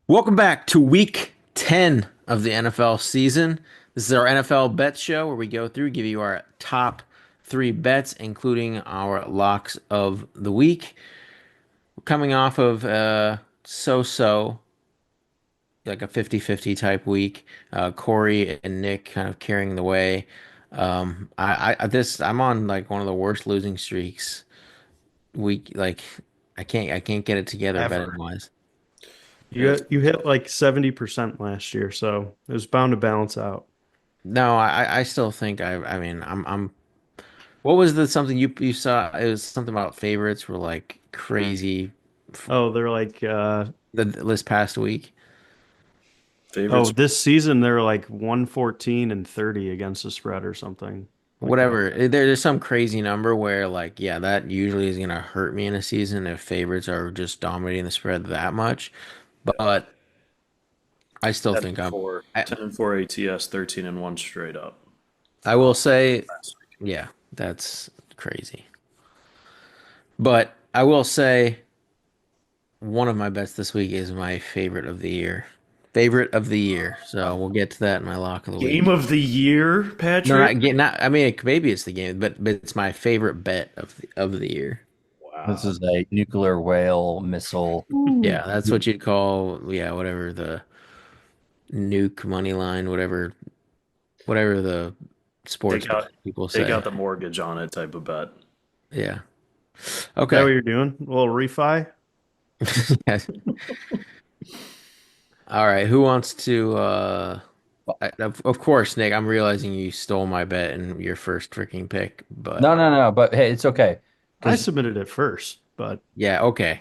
Welcome back to week 10 of the NFL season. This is our NFL bet show where we go through, give you our top three bets, including our locks of the week. We're coming off of so-so, like a 50-50 type week. Corey and Nick kind of carrying the way. I'm on like one of the worst losing streaks. Like I can't get it together betting Ever. wise. You you hit like 70% last year, so it was bound to balance out. No, I still think I mean I'm what was the something you saw? It was something about favorites were like crazy Oh, they're like this past week. oh, Favorites. this season they're like 114 and 30 against the spread or something like that. Whatever. There's some crazy number where like yeah, that usually is gonna hurt me in a season if favorites are just dominating the spread that much. Yeah. But I still 10 think and 4. I 10 and 4 ATS, 13 and 1 straight up. I will say yeah, that's crazy. But I will say one of my bets this week is my favorite of the year. Favorite of the year. So we'll get to that in my lock of the Game week. of the year, No, Patrick? not. I mean, maybe it's the game, but it's my favorite bet of the year. This Wow. is a nuclear whale missile. Yeah, that's what you'd call yeah, whatever the nuke money line, whatever the sports Take bet out people take say. out the mortgage on it type of bet. Yeah. Is that what Okay. you're doing? A little refi? All right. Who wants to? Of course, Nick. I'm realizing you stole my bet and your first freaking pick, but No, no, no. But hey, it's okay I because submitted it first, but yeah, okay.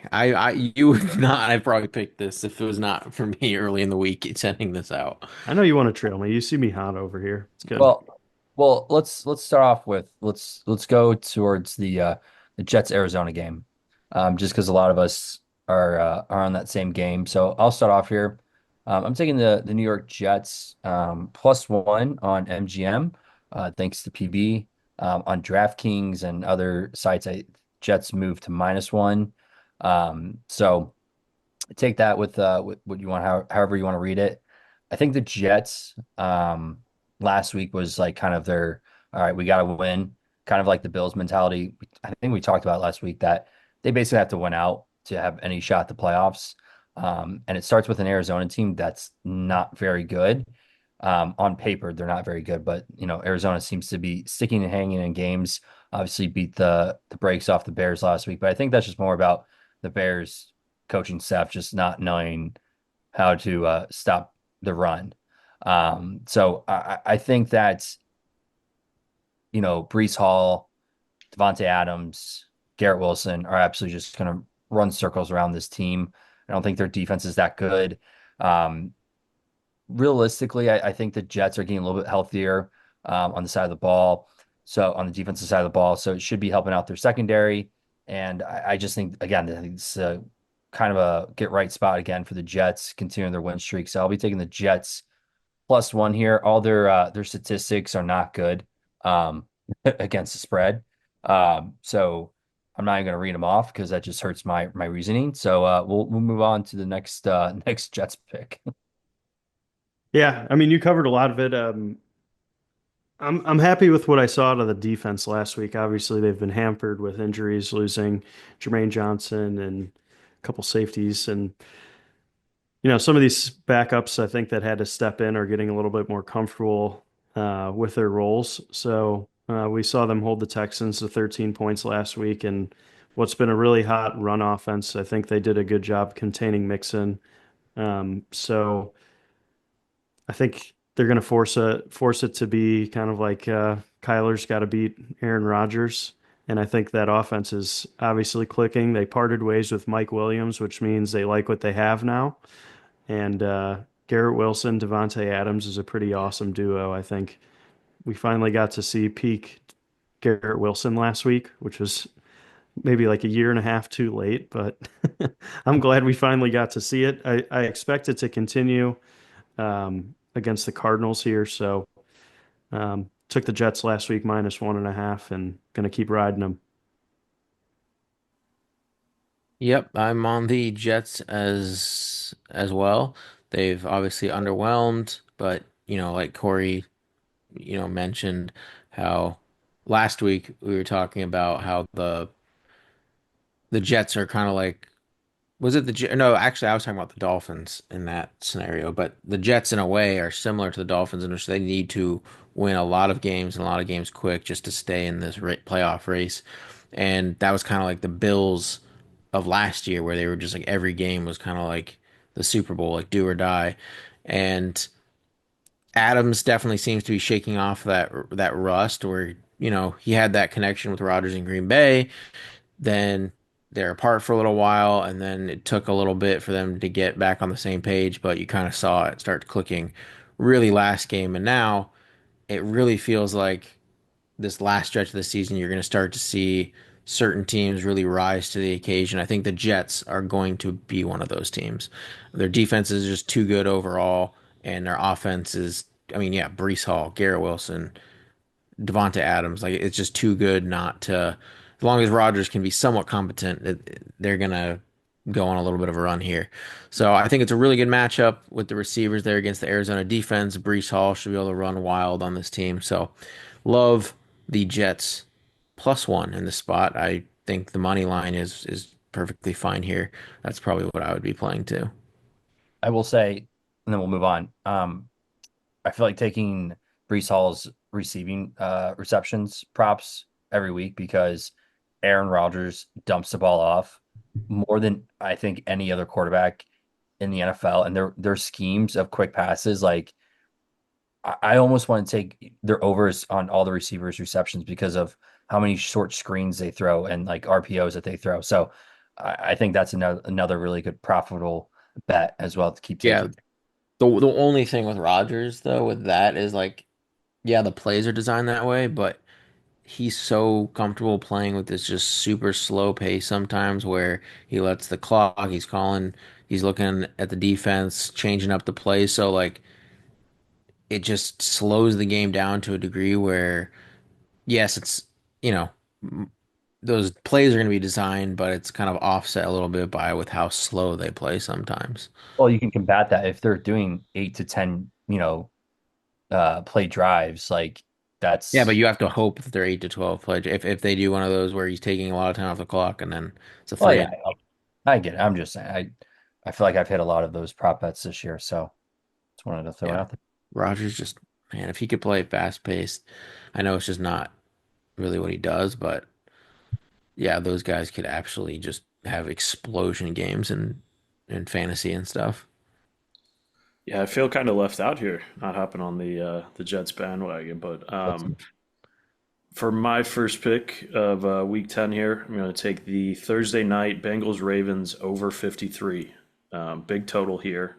You would not. I probably picked this if it was not for me early in the week sending this out. I know you want to trail me. You see me hot over here. It's good. well, let's start off with let's go towards the Jets Arizona game, just because a lot of us are on that same game. So I'll start off here. I'm taking the New York Jets +1 on MGM, thanks to PB. On DraftKings and other sites, Jets moved to -1. So take that with what you want, however you want to read it. I think the Jets last week was like kind of their all right, we got to win, kind of like the Bills mentality. I think we talked about last week that they basically have to win out to have any shot at the playoffs. And it starts with an Arizona team that's not very good. On paper, they're not very good, but Arizona seems to be sticking and hanging in games. Obviously, beat the brakes off the Bears last week, but I think that's just more about the Bears coaching staff just not knowing how to stop the run. So I think that Brees Hall, Devontae Adams, Garrett Wilson are absolutely just going to run circles around this team. I don't think their defense is that good. Um, Realistically, I think the Jets are getting a little bit healthier on the side of the ball. So on the defensive side of the ball, so it should be helping out their secondary. And I just think again, I think it's kind of a get right spot again for the Jets, continuing their win streak. So I'll be taking the Jets +1 here. All their statistics are not good against the spread. So I'm not even going to read them off because that just hurts my reasoning. So we'll move on to the next next Jets pick. Yeah, I mean you covered a lot of it. I'm happy with what I saw out of the defense last week. Obviously, they've been hampered with injuries, losing Jermaine Johnson and a couple safeties, and some of these backups I think that had to step in are getting a little bit more comfortable with their roles. So we saw them hold the Texans to 13 points last week, and what's been a really hot run offense. I think they did a good job containing Mixon. So I think they're going to force it to be kind of like Kyler's got to beat Aaron Rodgers. And I think that offense is obviously clicking. They parted ways with Mike Williams, which means they like what they have now. And Garrett Wilson, Devontae Adams is a pretty awesome duo. I think we finally got to see peak Garrett Wilson last week, which was maybe like a year and a half too late, but I'm glad we finally got to see it. I expect it to continue against the Cardinals here. So took the Jets last week -1.5 and going to keep riding them. Yep, I'm on the Jets as defense as well. They've obviously underwhelmed, but like Corey, mentioned how last week we were talking about how the Jets are kind of like was it the no, actually I was talking about the Dolphins in that scenario, but the Jets in a way are similar to the Dolphins in which they need to win a lot of games and a lot of games quick just to stay in this playoff race. And that was kind of like the Bills of last year where they were just like every game was kind of like the Super Bowl, like do or die. And Adams definitely seems to be shaking off that rust where, he had that connection with Rodgers in Green Bay. Then they're apart for a little while, and then it took a little bit for them to get back on the same page, but you kind of saw it start clicking really last game. And now it really feels like this last stretch of the season, you're going to start to see certain teams really rise to the occasion. I think the Jets are going to be one of those teams. Their defense is just too good overall, and their offense is, I mean, yeah, Breece Hall, Garrett Wilson, Devonta Adams. Like it's just too good not to. As long as Rodgers can be somewhat competent, they're gonna go on a little bit of a run here. So I think it's a really good matchup with the receivers there against the Arizona defense. Breece Hall should be able to run wild on this team. So love the Jets +1 in the spot. I think the money line is perfectly fine here. That's probably what I would be playing too. I will say, and then we'll move on. I feel like taking Brees Hall's receiving receptions props every week because Aaron Rodgers dumps the ball off more than I think any other quarterback in the NFL, and their schemes of quick passes, like I almost want to take their overs on all the receivers' receptions because of how many short screens they throw and like RPOs that they throw. So I think that's another really good profitable bet as well to keep Yeah, taking. the only thing with Rodgers though with that is like, yeah, the plays are designed that way, but he's so comfortable playing with this just super slow pace sometimes where he lets the clock, he's looking at the defense, changing up the play. So like it just slows the game down to a degree where yes, it's, you know, those plays are going to be designed, but it's kind of offset a little bit by with how slow they play sometimes. Well, you can combat that if they're doing 8 to 10, play drives. Like Yeah, but that's you have to hope that they're 8 to 12 play. If they do one of those where he's taking a lot of time off the clock and then it's a well, three yeah, and I get it. I'm just saying I feel like I've hit a lot of those prop bets this year, so just wanted to throw it yeah. out there. Rogers just, man, if he could play fast paced, I know it's just not really what he does, but yeah, those guys could actually just have explosion games and fantasy and stuff. Yeah, I feel kind of left out here, not hopping on the Jets bandwagon. But That's for my first pick of Week 10 here, I'm going to take the Thursday night Bengals Ravens over 53. Big total here.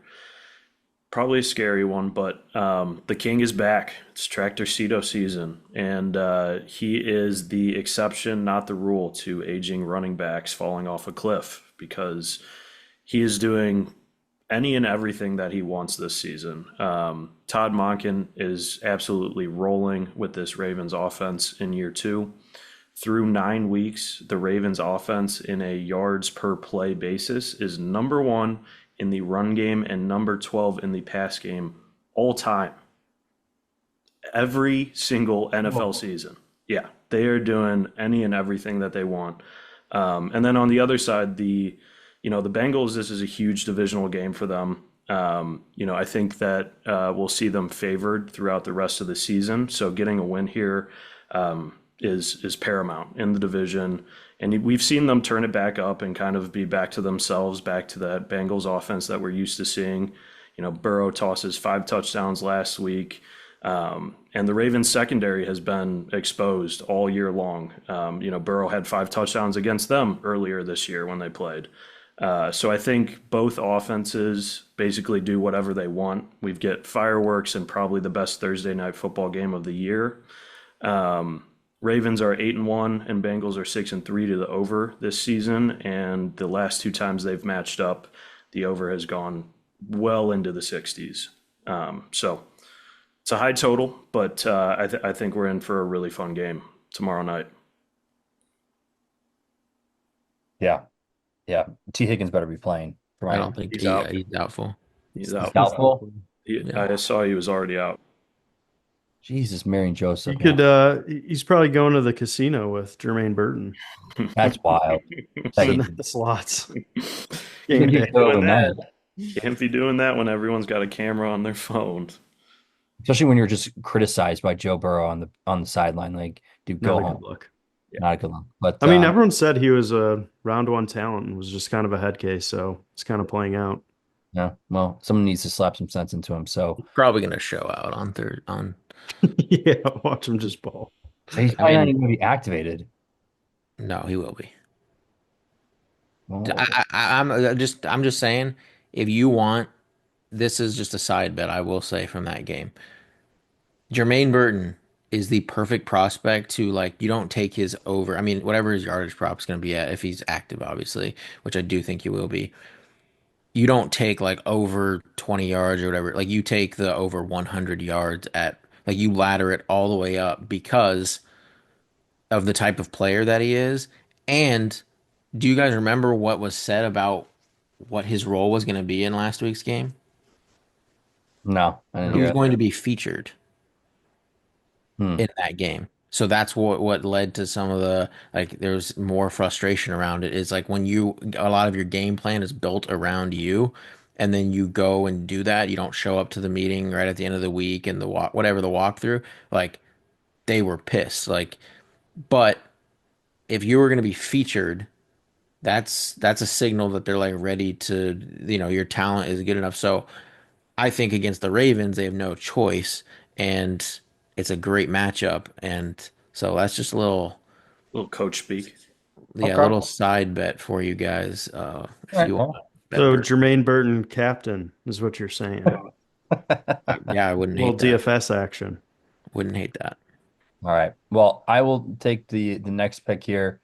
Probably a scary one, but the King is back. It's Tractor Cedo season, and he is the exception, not the rule, to aging running backs falling off a cliff because he is doing any and everything that he wants this season. Todd Monken is absolutely rolling with this Ravens offense in year two. Through 9 weeks, the Ravens offense in a yards per play basis is number one in the run game and number 12 in the pass game all time. Every single NFL season. Yeah, they are doing any and everything that they want. And then on the other side, the Bengals, this is a huge divisional game for them. I think that we'll see them favored throughout the rest of the season. So getting a win here is paramount in the division. And we've seen them turn it back up and kind of be back to themselves, back to that Bengals offense that we're used to seeing. Burrow tosses 5 touchdowns last week. And the Ravens secondary has been exposed all year long. Burrow had 5 touchdowns against them earlier this year when they played. So I think both offenses basically do whatever they want. We get fireworks and probably the best Thursday night football game of the year. Ravens are 8-1 and Bengals are 6-3 to the over this season. And the last 2 times they've matched up, the over has gone well into the 60s. So it's a high total, but I think we're in for a really fun game tomorrow night. yeah. Yeah. T. Higgins better be playing. for I my don't think He's out. he's doubtful. He's he's out. doubtful. Yeah. I saw he was already out. Jesus, Mary and He Joseph, could man. he's probably going to the casino with Jermaine Burton, That's wild. That sitting you at the slots. Game can't be day. so Doing that. overnight. Can't be doing that when everyone's got a camera on their phones. Especially when you're just criticized by Joe Burrow on the sideline. Like, dude, Not go a good home. look. Not a good look. But I mean, everyone said he was a round one talent and was just kind of a head case, so it's kind of playing out. yeah, well, someone needs to slap some sense into him. So Probably gonna show out on third on. Yeah, watch him just ball. he's I probably not mean, even going to be activated. no, he will be. Well, I'm just saying, if you want, this is just a side bet. I will say from that game, Jermaine Burton is the perfect prospect to like. You don't take his over. I mean, whatever his yardage prop is going to be at if he's active, obviously, which I do think he will be. You don't take like over 20 yards or whatever. Like you take the over 100 yards at like you ladder it all the way up because of the type of player that he is. And do you guys remember what was said about what his role was going to be in last week's game? no, I didn't He was hear going that. to be featured Hmm. in that game. So that's what led to some of the like there's more frustration around it is like when you a lot of your game plan is built around you and then you go and do that, you don't show up to the meeting right at the end of the week and the walk whatever the walkthrough, like they were pissed. Like but if you were going to be featured, that's a signal that they're like ready to, your talent is good enough. So I think against the Ravens, they have no choice, and it's a great matchup. And so that's just a little, Little coach speak. yeah, a Okay. little All side bet for you guys. If right. you want to Well, bet So Bird. Jermaine Burton, captain, is what you're saying. Yeah, I wouldn't A little hate that. DFS action. Wouldn't hate that. all right. Well, I will take the next pick here.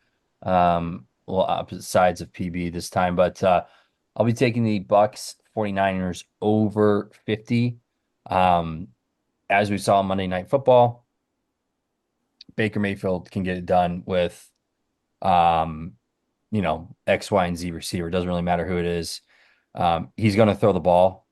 Well, opposite sides of PB this time, but I'll be taking the Bucks 49ers over 50. Um, as we saw on Monday Night Football, Baker Mayfield can get it done with um, X, Y, and Z receiver. It doesn't really matter who it is. He's going to throw the ball.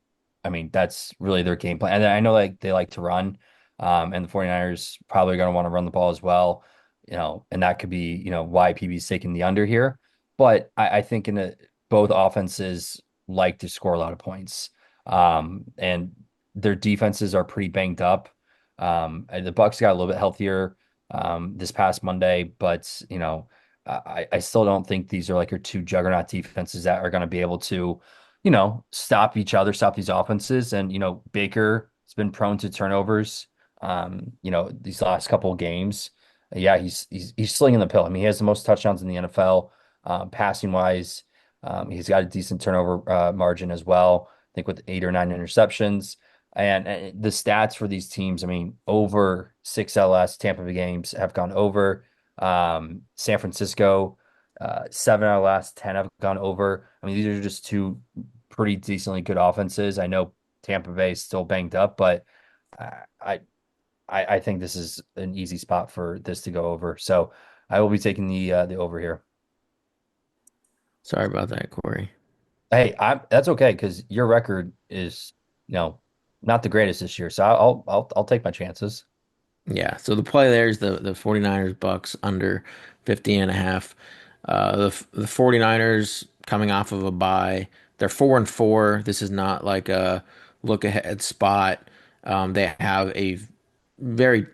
I mean, that's really their game plan. And I know like they like to run, and the 49ers probably going to want to run the ball as well, and that could be, why PB's taking the under here. But I think both offenses like to score a lot of points. And their defenses are pretty banged up. And the Bucks got a little bit healthier this past Monday, but I still don't think these are like your two juggernaut defenses that are going to be able to, stop each other, stop these offenses. And, Baker has been prone to turnovers, these last couple of games. Yeah, he's slinging the pill. I mean, he has the most touchdowns in the NFL, passing wise. He's got a decent turnover margin as well. I think with 8 or 9 interceptions. And the stats for these teams, I mean, over 6 LS Tampa Bay games have gone over. San Francisco, 7 out of the last 10 have gone over. I mean, these are just two pretty decently good offenses. I know Tampa Bay is still banged up, but uh, I I think this is an easy spot for this to go over. So I will be taking the over here. Sorry about that, Corey. Hey, that's okay because your record is, not the greatest this year. So I'll take my chances. Yeah, so the play there is the 49ers Bucks under 50 and a half. The 49ers coming off of a bye. They're 4-4. This is not like a look ahead spot. They have a very,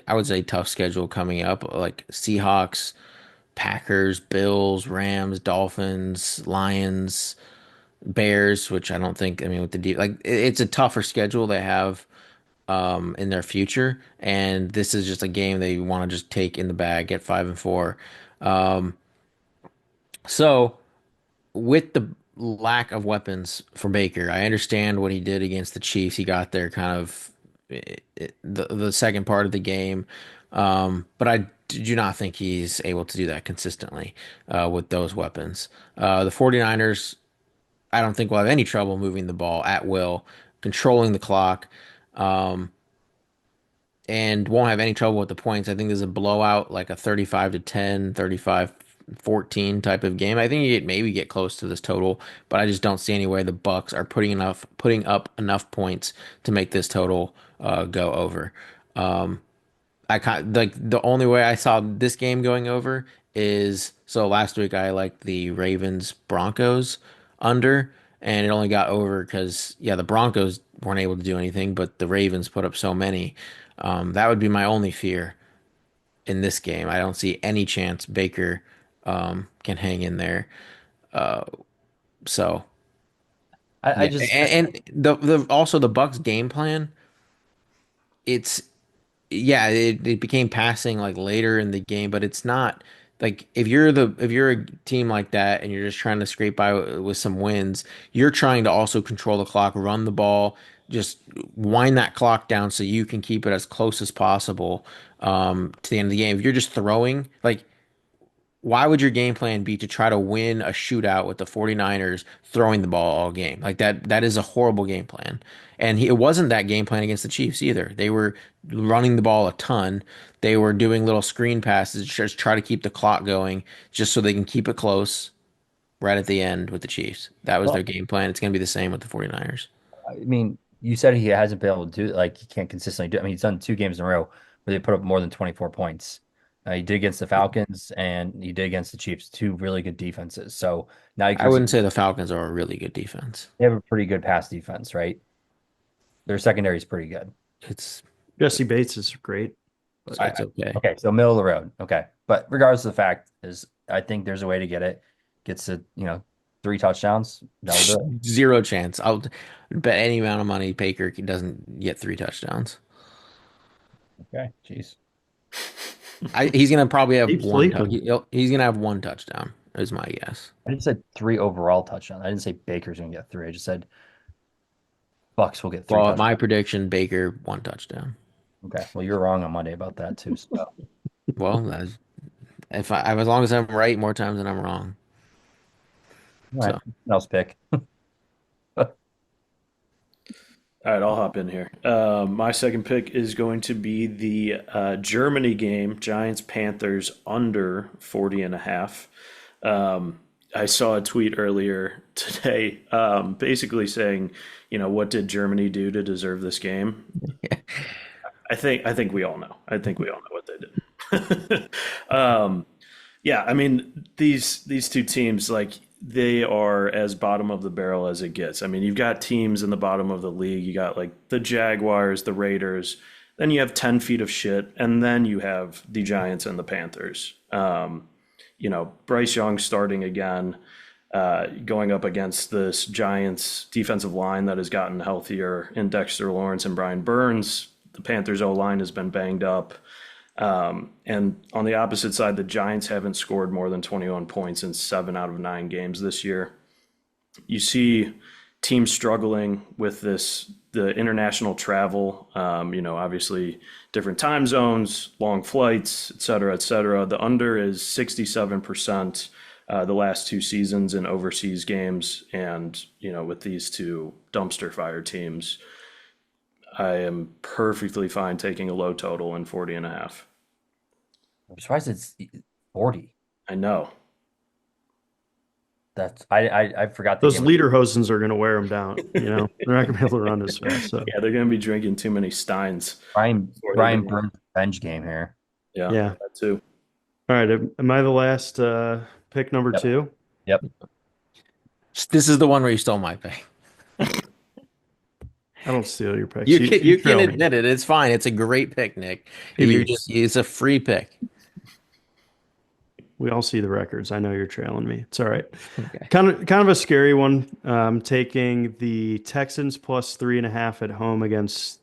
I would say, tough schedule coming up, like Seahawks, Packers, Bills, Rams, Dolphins, Lions, Bears, which I don't think, I mean, with the deep, like it's a tougher schedule they have in their future, and this is just a game they want to just take in the bag, get 5-4. Um, so with the lack of weapons for Baker, I understand what he did against the Chiefs. He got there kind of the second part of the game, but I do not think he's able to do that consistently with those weapons. The 49ers, I don't think will have any trouble moving the ball at will, controlling the clock. Um, and won't have any trouble with the points. I think there's a blowout, like a 35-10, 35, 14 type of game. I think you get maybe get close to this total, but I just don't see any way the Bucks are putting up enough points to make this total go over. Um, I kind like the only way I saw this game going over is so last week I liked the Ravens Broncos under, and it only got over because yeah, the Broncos weren't able to do anything, but the Ravens put up so many. That would be my only fear in this game. I don't see any chance Baker can hang in there. Uh, so I yeah, just and the also the Bucks game plan. It's yeah, it became passing like later in the game, but it's not like if you're a team like that and you're just trying to scrape by with some wins, you're trying to also control the clock, run the ball, just wind that clock down so you can keep it as close as possible to the end of the game. If you're just throwing, like why would your game plan be to try to win a shootout with the 49ers throwing the ball all game? Like that is a horrible game plan. And it wasn't that game plan against the Chiefs either. They were running the ball a ton. They were doing little screen passes, just try to keep the clock going, just so they can keep it close right at the end with the Chiefs. That was their well, game plan. It's going to be the same with the 49ers. I mean, you said he hasn't been able to do like he can't consistently do. I mean, he's done 2 games in a row where they put up more than 24 points. He did against the Falcons and he did against the Chiefs, 2 really good defenses. So now you I can wouldn't say the Falcons are a really good defense. they have a pretty good pass defense, right? Their secondary is pretty good. It's Jesse Bates is great. so it's okay. Okay, so middle of the road. Okay. But regardless of the fact is I think there's a way to get it. Gets to, 3 touchdowns. That'll do it. Zero chance. I'll bet any amount of money Baker doesn't get 3 touchdowns. Okay. Jeez. He's gonna probably have Keep one. sleeping. He's gonna have one touchdown. Is my guess. I just said 3 overall touchdowns. I didn't say Baker's gonna get 3. I just said Bucks will get three Well, touchdowns. my prediction: Baker 1 touchdown. Okay. Well, you're wrong on Monday about that too. So Well, that's, if I as long as I'm right more times than I'm wrong. all right. So Else pick. All right, I'll hop in here. My second pick is going to be the Germany game, Giants Panthers under 40 and a half. I saw a tweet earlier today, basically saying, what did Germany do to deserve this game? I think we all know. I think we all know what they did. Yeah, I mean these two teams like they are as bottom of the barrel as it gets. I mean, you've got teams in the bottom of the league. You got like the Jaguars, the Raiders, then you have 10 feet of shit, and then you have the Giants and the Panthers. Bryce Young starting again, going up against this Giants defensive line that has gotten healthier in Dexter Lawrence and Brian Burns. The Panthers O line has been banged up. And on the opposite side, the Giants haven't scored more than 21 points in 7 out of 9 games this year. You see teams struggling with the international travel, obviously different time zones, long flights, et cetera, et cetera. The under is 67% the last 2 seasons in overseas games. And, with these two dumpster fire teams, I am perfectly fine taking a low total in 40 and a half. I'm surprised it's 40. I know. That's I forgot the Those game. Lederhosens are going to wear them down. They're not going to be able to run as fast. So Yeah, they're going to be drinking too many Steins. Brian before they Brian get- Burns revenge game here. Yeah, yeah. that too. All right. Am I the last pick number Yep. 2? Yep. this is the one where you stole my pick. I don't steal your picks. You can trail me. admit it. It's fine. It's a great pick, Nick. If you're just it's a free pick. We all see the records. I know you're trailing me. It's all right. Okay. Kind of a scary one. Taking the Texans plus 3.5 at home against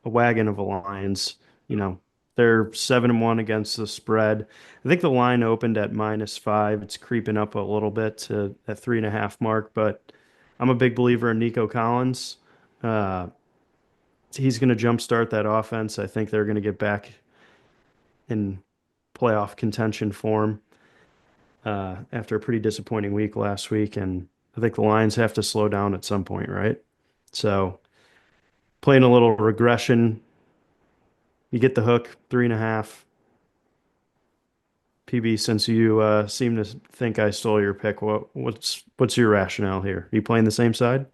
a wagon of a Lions. They're 7-1 against the spread. I think the line opened at -5. It's creeping up a little bit to that 3.5 mark, but I'm a big believer in Nico Collins. He's going to jumpstart that offense. I think they're going to get back in playoff contention form after a pretty disappointing week last week, and I think the Lions have to slow down at some point, right? So playing a little regression, you get the hook 3.5. PB, since you seem to think I stole your pick, what's your rationale here? Are you playing the same side?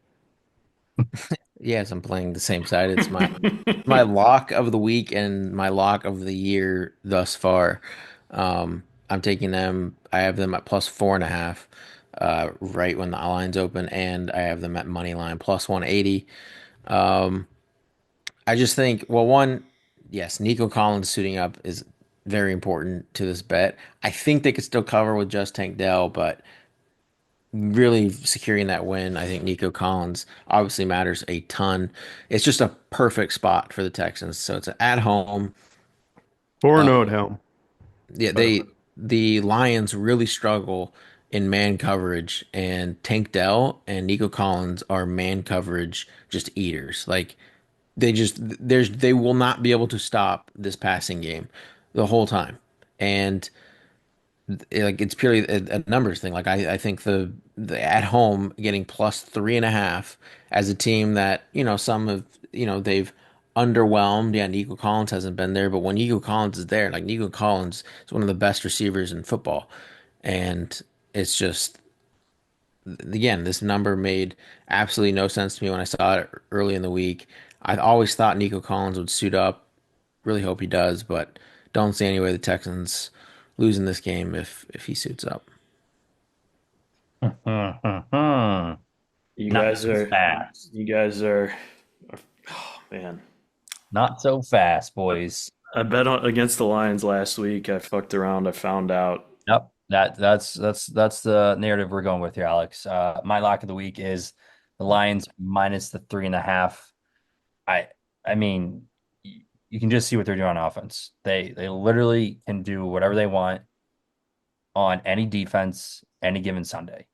Yes, I'm playing the same side. It's my lock of the week and my lock of the year thus far. I'm taking them. I have them at +4.5, right when the lines open, and I have them at money line +180. Um, I just think, well, one, yes, Nico Collins suiting up is very important to this bet. I think they could still cover with just Tank Dell, but really securing that win, I think Nico Collins obviously matters a ton. It's just a perfect spot for the Texans. So it's at home. 4-0 Um, at home. yeah, the Lions really struggle in man coverage, and Tank Dell and Nico Collins are man coverage just eaters. Like they will not be able to stop this passing game the whole time. And like it's purely a numbers thing. Like I think the at home getting +3.5 as a team that, some of, they've underwhelmed. Yeah, Nico Collins hasn't been there, but when Nico Collins is there, like Nico Collins is one of the best receivers in football. And it's just, again, this number made absolutely no sense to me when I saw it early in the week. I always thought Nico Collins would suit up. Really hope he does, but don't see any way the Texans losing this game if he suits up. Not You guys so are, fast. you guys are, oh man. Not so fast, boys. I bet against the Lions last week. I fucked around. I found out. Yep. That's the narrative we're going with here, Alex. My lock of the week is the Lions minus the 3.5. I I mean, you can just see what they're doing on offense. They literally can do whatever they want on any defense any given Sunday.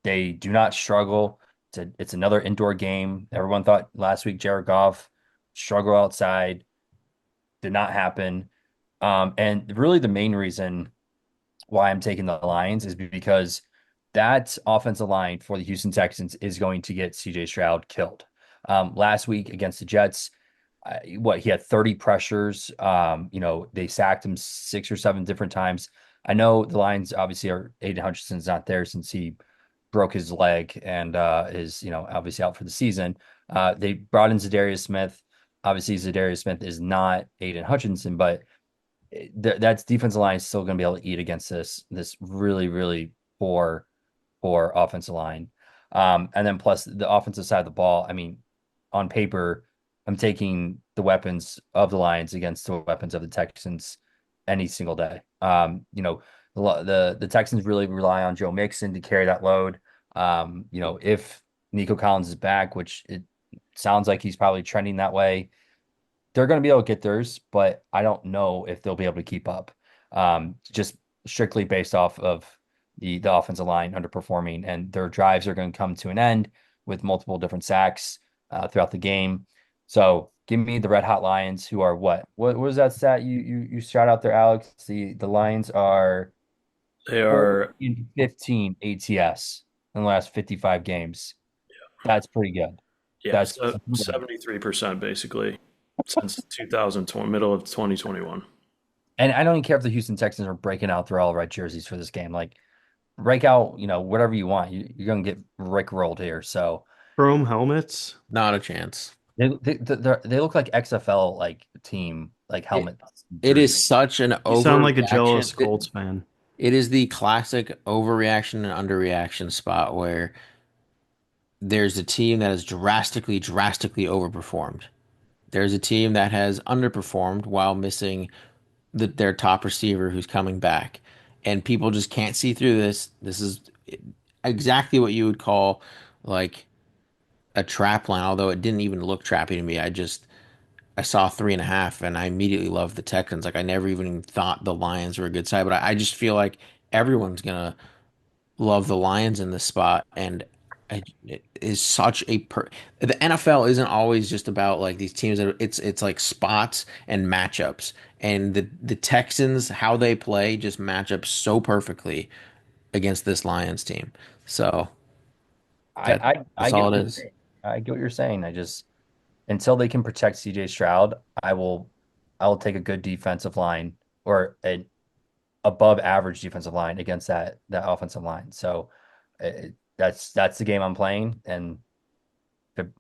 They do not struggle. It's another indoor game. Everyone thought last week Jared Goff struggle outside. Did not happen. And really the main reason why I'm taking the Lions is because that offensive line for the Houston Texans is going to get CJ Stroud killed. Last week against the Jets, he had 30 pressures. They sacked him 6 or 7 different times. I know the Lions obviously are Aiden Hutchinson's not there since he broke his leg and is obviously out for the season. They brought in Zadarius Smith. Obviously, Zadarius Smith is not Aiden Hutchinson, but that's defensive line is still going to be able to eat against this really really poor offensive line. And then plus the offensive side of the ball. I mean, on paper, I'm taking the weapons of the Lions against the weapons of the Texans any single day. The Texans really rely on Joe Mixon to carry that load. If Nico Collins is back, which it sounds like he's probably trending that way, they're going to be able to get theirs, but I don't know if they'll be able to keep up. Just strictly based off of the offensive line underperforming, and their drives are going to come to an end with multiple different sacks throughout the game. So give me the Red Hot Lions, who are what? What was that stat you shout out there, Alex? The Lions are They 4 are, 15 ATS in the last 55 games. That's pretty good. yeah, That's so 73% basically since 2020, middle of 2021. and I don't even care if the Houston Texans are breaking out their all red jerseys for this game. Like break out, whatever you want. You're gonna get Rick rolled here. So Chrome helmets. Not a chance. they look like XFL like team like It, helmet it is jerseys. such an You sound like a overreaction. jealous Colts fan. It is the classic overreaction and underreaction spot where there's a team that has drastically overperformed. There's a team that has underperformed while missing their top receiver who's coming back. And people just can't see through this. This is exactly what you would call like a trap line, although it didn't even look trappy to me. I saw 3.5 and I immediately loved the Texans. Like I never even thought the Lions were a good side, but I just feel like everyone's gonna love the Lions in this spot, and it is such the NFL isn't always just about like these teams that it's like spots and matchups, and the Texans how they play just match up so perfectly against this Lions team. So that I that's get all what it you're is. saying. I get what you're saying. I just until they can protect CJ Stroud, I will take a good defensive line or above average defensive line against that offensive line. So that's the game I'm playing, and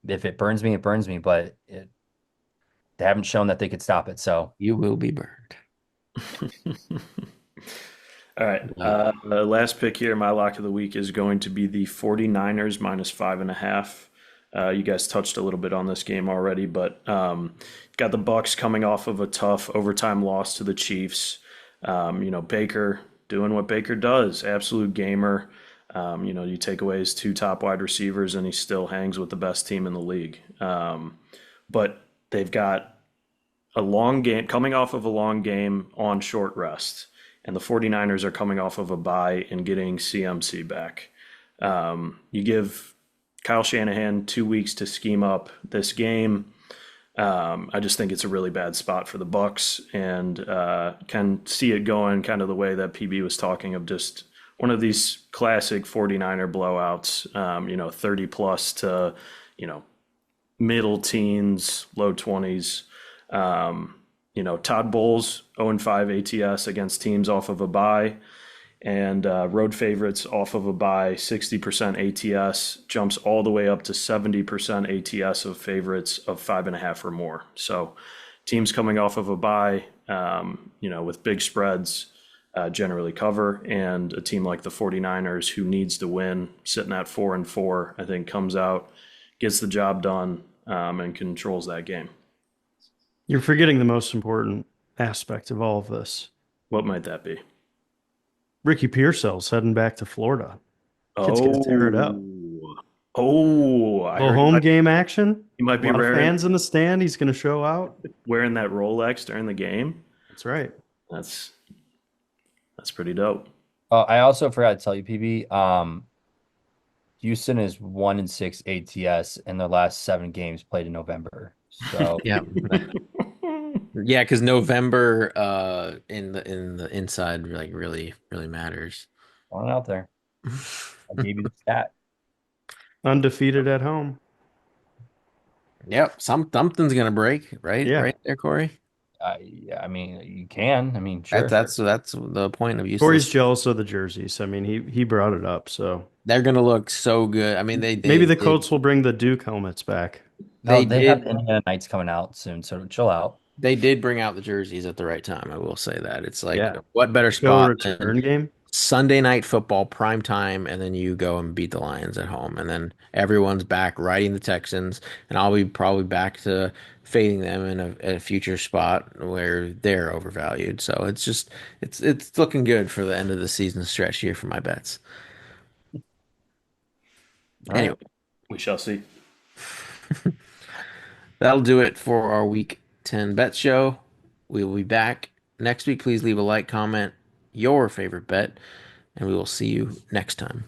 if it burns me, it burns me. But they haven't shown that they could stop it. So You will be burned. All right. The last pick here, my lock of the week is going to be the 49ers minus 5.5. You guys touched a little bit on this game already, but got the Bucks coming off of a tough overtime loss to the Chiefs. Baker doing what Baker does, absolute gamer. You take away his two top wide receivers, and he still hangs with the best team in the league. But they've got a long game, coming off of a long game on short rest. And the 49ers are coming off of a bye and getting CMC back. You give Kyle Shanahan 2 weeks to scheme up this game. I just think it's a really bad spot for the Bucks, and can see it going kind of the way that PB was talking of, just one of these classic 49er blowouts, 30 plus to, middle teens, low 20s. Todd Bowles, 0-5 ATS against teams off of a bye, and road favorites off of a bye, 60% ATS, jumps all the way up to 70% ATS of favorites of 5.5 or more. So teams coming off of a bye, with big spreads, generally cover, and a team like the 49ers, who needs to win, sitting at 4-4, I think comes out, gets the job done, and controls that game. You're forgetting the most important aspect of all of this. What might that be? Ricky Pearsall's heading back to Florida. Kid's gonna tear it up. I Little heard home game action. he might be A lot of wearing, fans in the stand. He's gonna show out. wearing that Rolex during the game. That's right. That's pretty dope. I also forgot to tell you, PB. Houston is 1-6 ATS in their last 7 games played in November. So Yeah. Yeah, because November in the inside really matters. on out there. I gave you the stat. Undefeated at home. Yep, something's gonna break, right? Yeah. Right there, Corey. Yeah, I mean, you can. I mean, sure. That's the point of Corey's useless. jealous of the jerseys. I mean, he brought it up. So They're gonna look so good. I mean, maybe the Colts will bring the Duke helmets back. No, they they have did Indiana Knights coming out soon, so chill out. they did bring out the jerseys at the right time. I will say that. It's like, Yeah. what better Go spot return than game. Sunday night football prime time, and then you go and beat the Lions at home, and then everyone's back riding the Texans, and I'll be probably back to fading them in a future spot where they're overvalued. So it's looking good for the end of the season stretch here for my bets. All right. Anyway, We shall see. that'll do it for our week 10 bet show. We will be back next week. Please leave a like, comment your favorite bet, and we will see you next time.